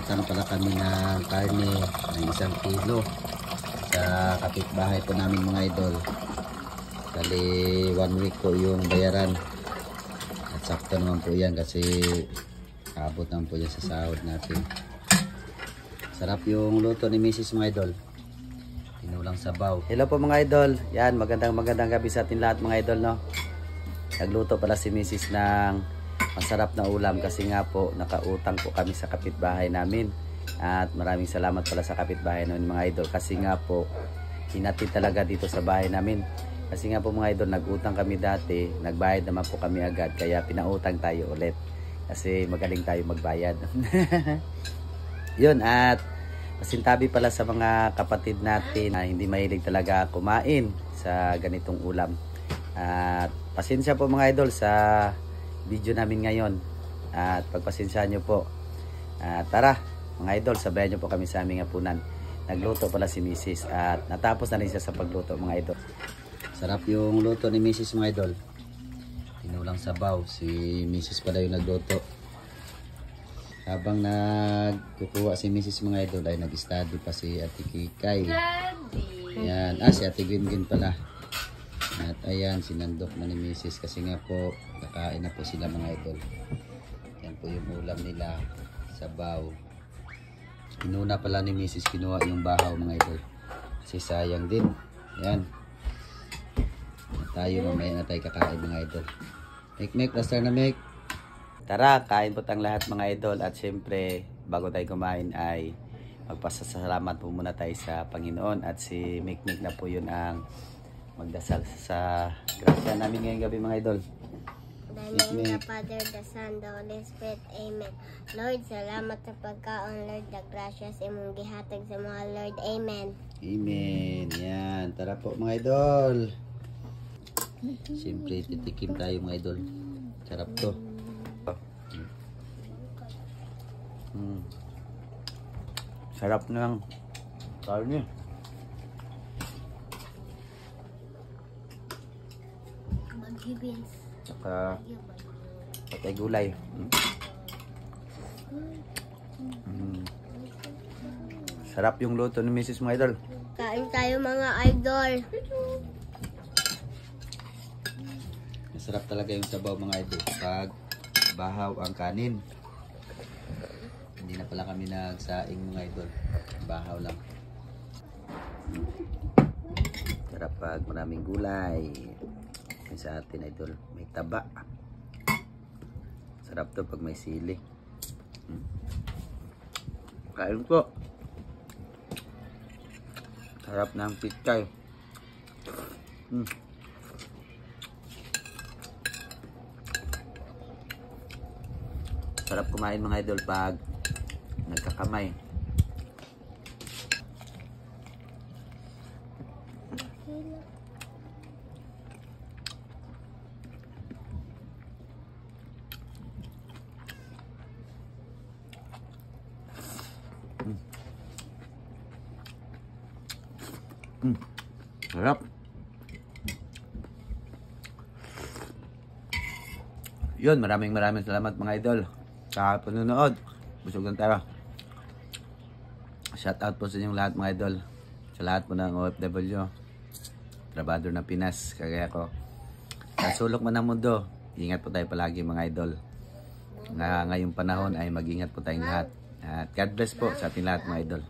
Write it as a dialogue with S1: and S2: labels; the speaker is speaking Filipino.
S1: nag-utang pala kami ng karne ng 1 kilo sa kapitbahay po namin mga idol. Bali 1 week po yung bayaran. At sakto naman po yan kasi abot naman po yan sa sahod natin. Sarap yung luto ni Mrs. mga idol. Tinulang sabaw. Hello po mga idol. Yan, magandang gabi sa atin lahat mga idol, no. Nagluto pala si Mrs. ng masarap na ulam kasi nga po nakautang po kami sa kapitbahay namin. At maraming salamat pala sa kapitbahay namin mga idol kasi nga po hinatid talaga dito sa bahay namin. Kasi nga po mga idol, nag-utang kami dati, nagbayad naman po kami agad, kaya pinautang tayo ulit. Kasi magaling tayo magbayad. Yun, at pasintabi pala sa mga kapatid natin na hindi mahilig talaga kumain sa ganitong ulam. At pasensya po mga idol sa video namin ngayon. At pagpasensya nyo po. Tara mga idol, sabayan nyo po kami sa aming hapunan. Nagluto pala si Mrs. at natapos na rin siya sa pagluto mga idol. Sarap yung luto ni Mrs. mga idol. Tinulang sabaw. Si Mrs. pala yung nagluto. Habang nagkukuha si Mrs. mga idol ay nag-study pa si Ate Kikay. Ayan. Si Ate Gwingwin pala. At ayan, sinandok na ni Mrs. kasi nga po kakain na po sila mga idol. Yan po yung ulam nila. Sabaw. Inuna pala ni Mrs. kinuha yung bahaw mga idol. Kasi sayang din. Ayan. Tayo mamaya na tayo kakain mga idol. Mek, laster na Mek. Tara, kain po tayong lahat mga idol. At syempre, bago tayo kumain ay magpasasalamat po muna tayo sa Panginoon. At si Mek na po yun ang magdasal sa grasya namin ngayong gabi mga idol.
S2: The name of the Father, the Son, the Holy Spirit. Amen. Lord, salamat sa pagkaon, Lord. The gracias imong gihatag sa mga Lord. Amen.
S1: Amen. Yan. Tara po mga idol. Siyempre, titikim tayo mga idol. Sarap to. Sarap ng karne.
S2: Mag-gibins.
S1: Saka patay gulay. Sarap yung luto ni Mrs. mga idol.
S2: Kain tayo mga idol.
S1: Masarap talaga yung sabaw mga idol pag bahaw ang kanin. Hindi na pala kami nagsaing mga idol. Bahaw lang. Sarap pag maraming gulay. Yung sa atin idol, may taba. Sarap to pag may sili. Kain po. Sarap ng pitay. Sarap kumain mga idol pag nagkakamay. Sarap. Yun, maraming salamat mga idol sa panonood. Busog lang tayo. Shout out po sa inyong lahat mga idol. Sa lahat po ng OFW, trabador ng Pinas, kagaya ko. Sa sulok man ng mundo, ingat po tayo palagi mga idol. Ngayong panahon ay mag-ingat po tayong lahat. At God bless po sa ating lahat mga idol.